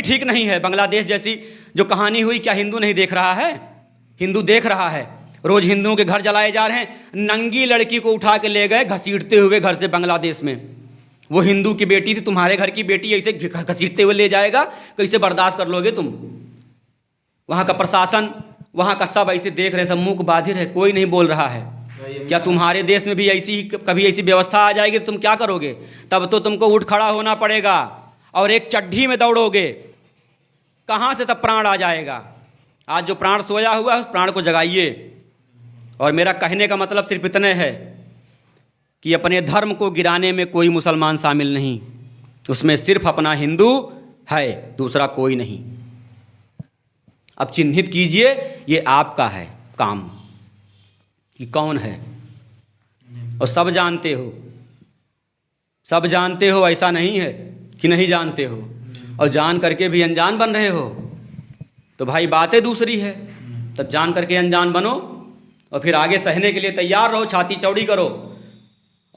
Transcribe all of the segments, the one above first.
ठीक नहीं है। बांग्लादेश जैसी जो कहानी हुई, क्या हिंदू नहीं देख रहा है? हिंदू देख रहा है। रोज हिंदुओं के घर जलाए जा रहे हैं। नंगी लड़की को उठा के ले गए घसीटते हुए घर से बांग्लादेश में। वो हिंदू की बेटी थी, तुम्हारे घर की बेटी ऐसे घसीटते हुए ले जाएगा, कैसे बर्दाश्त कर लोगे तुम? वहाँ का प्रशासन, वहाँ का सब ऐसे देख रहे, सब मुंह बाधिर है, कोई नहीं बोल रहा है। क्या तुम्हारे देश में भी ऐसी कभी ऐसी व्यवस्था आ जाएगी तो तुम क्या करोगे? तब तो तुमको उठ खड़ा होना पड़ेगा और एक चड्ढी में दौड़ोगे। कहाँ से तब प्राण आ जाएगा? आज जो प्राण सोया हुआ है उस प्राण को जगाइए। और मेरा कहने का मतलब सिर्फ इतने है कि अपने धर्म को गिराने में कोई मुसलमान शामिल नहीं, उसमें सिर्फ अपना हिंदू है, दूसरा कोई नहीं। अब चिन्हित कीजिए, ये आपका है काम कि कौन है। और सब जानते हो, सब जानते हो, ऐसा नहीं है कि नहीं जानते हो। और जान करके भी अनजान बन रहे हो तो भाई बातें दूसरी है। तब जान करके अनजान बनो और फिर आगे सहने के लिए तैयार रहो, छाती चौड़ी करो।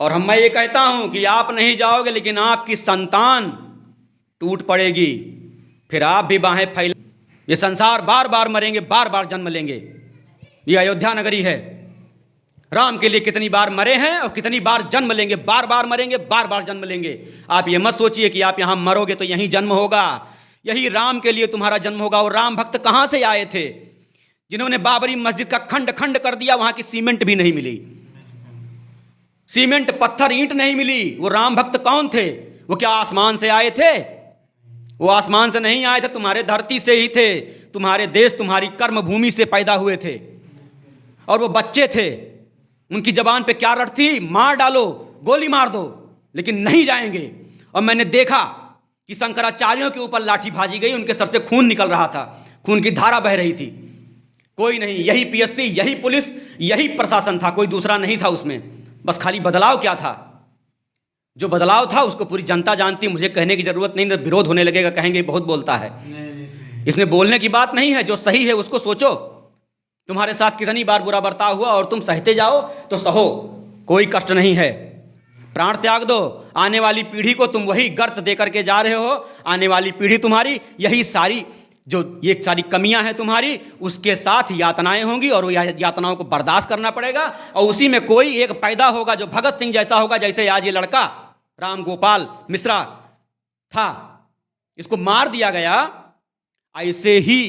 और मैं ये कहता हूं कि आप नहीं जाओगे लेकिन आपकी संतान टूट पड़ेगी, फिर आप भी बाहें फैला। ये संसार बार बार मरेंगे, बार बार जन्म लेंगे। ये अयोध्या नगरी है। राम के लिए कितनी बार मरे हैं और कितनी बार जन्म लेंगे, बार बार मरेंगे, बार बार जन्म लेंगे। आप ये मत सोचिए कि आप यहाँ मरोगे तो यहीं जन्म होगा। यही राम के लिए तुम्हारा जन्म होगा। और राम भक्त कहाँ से आए थे? जिन्होंने बाबरी मस्जिद का खंड खंड कर दिया, वहां की सीमेंट भी नहीं मिली, सीमेंट पत्थर ईंट नहीं मिली। वो राम भक्त कौन थे? वो क्या आसमान से आए थे? वो आसमान से नहीं आए थे, तुम्हारे धरती से ही थे। तुम्हारे देश, तुम्हारी कर्म भूमि से पैदा हुए थे। और वो बच्चे थे, उनकी जबान पे क्या रट थी? मार डालो, गोली मार दो, लेकिन नहीं जाएंगे। और मैंने देखा कि शंकराचार्यों के ऊपर लाठी भाजी गई, उनके सर से खून निकल रहा था, खून की धारा बह रही थी। कोई नहीं, यही पीएससी, यही पुलिस, यही प्रशासन था, कोई दूसरा नहीं था उसमें। बस खाली बदलाव क्या था? जो बदलाव था उसको पूरी जनता जानती। मुझे कहने की जरूरत नहीं, विरोध होने लगेगा, कहेंगे बहुत बोलता है। इसमें बोलने की बात नहीं है, जो सही है उसको सोचो। तुम्हारे साथ कितनी बार बुरा बर्ताव हुआ और तुम सहते जाओ तो सहो, कोई कष्ट नहीं है। प्राण त्याग दो। आने वाली पीढ़ी को तुम वही गर्त दे करके जा रहे हो। आने वाली पीढ़ी तुम्हारी यही सारी जो ये सारी कमियां हैं तुम्हारी, उसके साथ यातनाएं होंगी और वो यातनाओं को बर्दाश्त करना पड़ेगा। और उसी में कोई एक पैदा होगा जो भगत सिंह जैसा होगा, जैसे आज ये लड़का राम गोपाल मिश्रा था, इसको मार दिया गया। ऐसे ही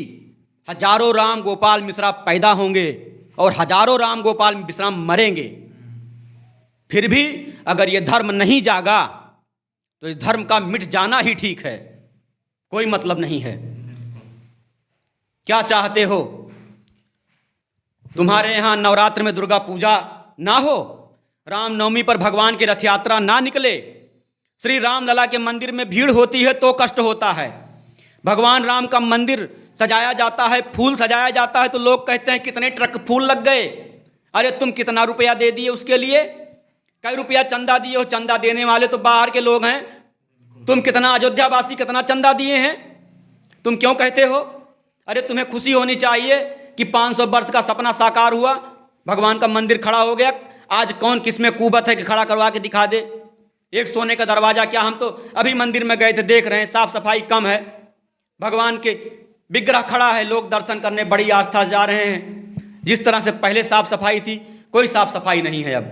हजारों राम गोपाल मिश्रा पैदा होंगे और हजारों राम गोपाल मिश्रा मरेंगे। फिर भी अगर ये धर्म नहीं जागा तो इस धर्म का मिट जाना ही ठीक है, कोई मतलब नहीं है। क्या चाहते हो? तुम्हारे यहां नवरात्र में दुर्गा पूजा ना हो, रामनवमी पर भगवान की रथ यात्रा ना निकले, श्री राम लला के मंदिर में भीड़ होती है तो कष्ट होता है। भगवान राम का मंदिर सजाया जाता है, फूल सजाया जाता है तो लोग कहते हैं कितने ट्रक फूल लग गए। अरे तुम कितना रुपया दे दिए उसके लिए? कई रुपया चंदा दिए हो? चंदा देने वाले तो बाहर के लोग हैं। तुम कितना, अयोध्या वासी कितना चंदा दिए हैं? तुम क्यों कहते हो? अरे तुम्हें खुशी होनी चाहिए कि 500 वर्ष का सपना साकार हुआ, भगवान का मंदिर खड़ा हो गया। आज कौन किसमें कुबत है कि खड़ा करवा के दिखा दे? एक सोने का दरवाजा क्या? हम तो अभी मंदिर में गए थे, देख रहे हैं साफ सफाई कम है। भगवान के विग्रह खड़ा है, लोग दर्शन करने बड़ी आस्था से जा रहे हैं। जिस तरह से पहले साफ सफाई थी, कोई साफ सफाई नहीं है अब।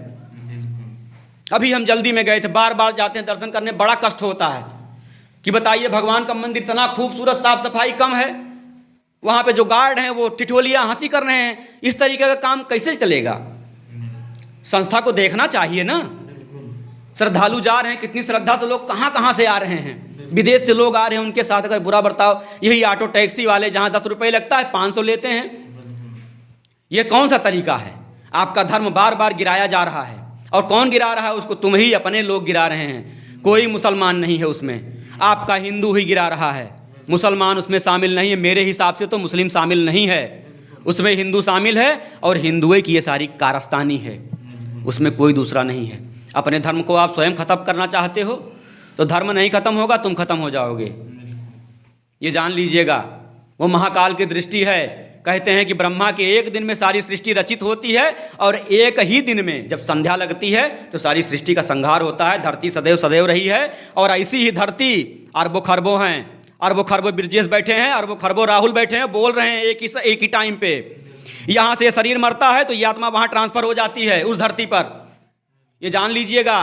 अभी हम जल्दी में गए थे, बार बार जाते हैं दर्शन करने, बड़ा कष्ट होता है कि बताइए भगवान का मंदिर इतना खूबसूरत, साफ सफाई कम है, वहां पे जो गार्ड हैं वो टिटोलियां हंसी कर रहे हैं। इस तरीके का काम कैसे चलेगा? संस्था को देखना चाहिए ना। श्रद्धालु जा रहे हैं, कितनी श्रद्धा से लोग कहां कहां से आ रहे हैं, विदेश से लोग आ रहे हैं, उनके साथ अगर बुरा बर्ताव, यही ऑटो टैक्सी वाले जहां 10 रुपये लगता है 500 लेते हैं। ये कौन सा तरीका है? आपका धर्म बार बार गिराया जा रहा है। और कौन गिरा रहा है उसको? तुम ही अपने लोग गिरा रहे हैं। कोई मुसलमान नहीं है उसमें, आपका हिंदू ही गिरा रहा है। मुसलमान उसमें शामिल नहीं है। मेरे हिसाब से तो मुस्लिम शामिल नहीं है, उसमें हिंदू शामिल है। और हिंदुओं की ये सारी कारस्तानी है, उसमें कोई दूसरा नहीं है। अपने धर्म को आप स्वयं खत्म करना चाहते हो तो धर्म नहीं खत्म होगा, तुम खत्म हो जाओगे, ये जान लीजिएगा। वो महाकाल की दृष्टि है। कहते हैं कि ब्रह्मा के एक दिन में सारी सृष्टि रचित होती है और एक ही दिन में जब संध्या लगती है तो सारी सृष्टि का संहार होता है। धरती सदैव सदैव रही है और ऐसी ही धरती अरबों खरबों हैं, अरबों खरबों ब्रिजेश बैठे हैं, अरबों खरबों राहुल बैठे हैं, बोल रहे हैं एक ही टाइम पे। यहाँ से शरीर मरता है तो ये आत्मा वहाँ ट्रांसफर हो जाती है उस धरती पर। ये जान लीजिएगा,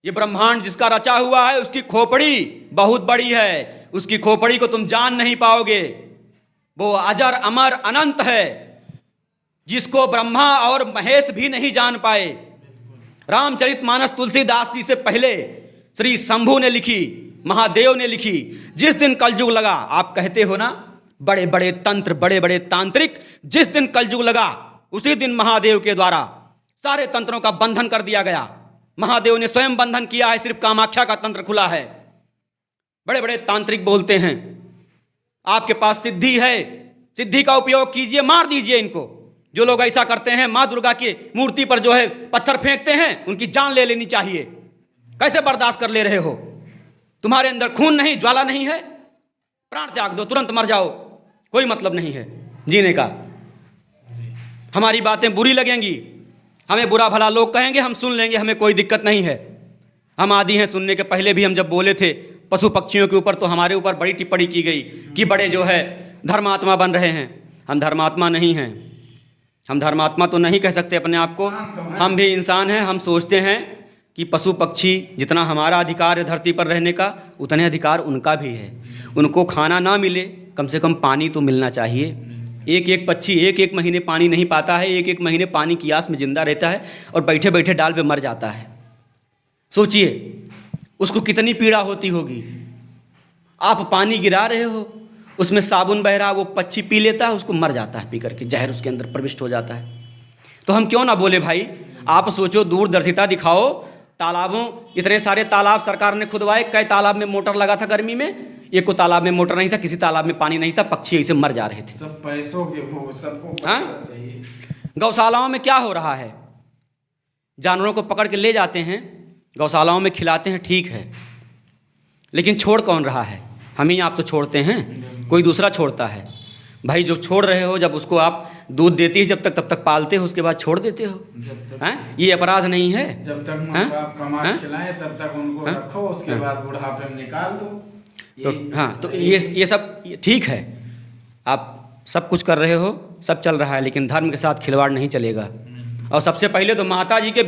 ये ब्रह्मांड जिसका रचा हुआ है उसकी खोपड़ी बहुत बड़ी है, उसकी खोपड़ी को तुम जान नहीं पाओगे। वो अजर अमर अनंत है जिसको ब्रह्मा और महेश भी नहीं जान पाए। रामचरितमानस तुलसीदास जी से पहले श्री शंभु ने लिखी, महादेव ने लिखी। जिस दिन कलयुग लगा, आप कहते हो ना बड़े बड़े तंत्र, बड़े बड़े तांत्रिक, जिस दिन कलयुग लगा उसी दिन महादेव के द्वारा सारे तंत्रों का बंधन कर दिया गया। महादेव ने स्वयं बंधन किया है, सिर्फ कामाख्या का तंत्र खुला है। बड़े बड़े तांत्रिक बोलते हैं आपके पास सिद्धि है, सिद्धि का उपयोग कीजिए, मार दीजिए इनको। जो लोग ऐसा करते हैं, माँ दुर्गा की मूर्ति पर जो है पत्थर फेंकते हैं, उनकी जान ले लेनी चाहिए। कैसे बर्दाश्त कर ले रहे हो? तुम्हारे अंदर खून नहीं, ज्वाला नहीं है, प्राण त्याग दो, तुरंत मर जाओ, कोई मतलब नहीं है जीने का। हमारी बातें बुरी लगेंगी, हमें बुरा भला लोग कहेंगे, हम सुन लेंगे, हमें कोई दिक्कत नहीं है। हम आदी हैं सुनने के। पहले भी हम जब बोले थे पशु पक्षियों के ऊपर तो हमारे ऊपर बड़ी टिप्पणी की गई कि बड़े जो है धर्मात्मा बन रहे हैं। हम धर्मात्मा नहीं हैं, हम धर्मात्मा तो नहीं कह सकते अपने आप को, हम भी इंसान हैं। हम सोचते हैं कि पशु पक्षी जितना हमारा अधिकार है धरती पर रहने का, उतने अधिकार उनका भी है। उनको खाना ना मिले, कम से कम पानी तो मिलना चाहिए। एक एक पक्षी एक एक महीने पानी नहीं पाता है, एक एक महीने पानी की आस में जिंदा रहता है और बैठे बैठे डाल पे मर जाता है। सोचिए उसको कितनी पीड़ा होती होगी। आप पानी गिरा रहे हो, उसमें साबुन बह रहा, वो पक्षी पी लेता है, उसको मर जाता है, पी करके जहर उसके अंदर प्रविष्ट हो जाता है। तो हम क्यों ना बोले भाई, आप सोचो, दूरदर्शिता दिखाओ। तालाबों, इतने सारे तालाब सरकार ने खुदवाए, कई तालाब में मोटर लगा था गर्मी में, एक को तालाब में मोटर नहीं था, किसी तालाब में पानी नहीं था, पक्षी ऐसे मर जा रहे थे। सब पैसों के वो, सबको पैसा चाहिए। गौशालाओं में क्या हो रहा है? जानवरों को पकड़ के ले जाते हैं, गौशालाओं में खिलाते हैं, ठीक है, लेकिन छोड़ कौन रहा है? हम ही आप तो छोड़ते हैं, कोई दूसरा छोड़ता है। भाई जो छोड़ रहे हो, जब उसको आप दूध देती है जब तक, तब तक पालते हो, उसके बाद छोड़ देते हो, हैं? ये अपराध नहीं है? जब तक माँ बाप कमा खिलाएं तब तक उनको रखो, उसके बाद बुढ़ापे में निकाल दो। तो हाँ, तो ये सब ठीक है, आप सब कुछ कर रहे हो, सब चल रहा है, लेकिन धर्म के साथ खिलवाड़ नहीं चलेगा। और सबसे पहले तो माता जी के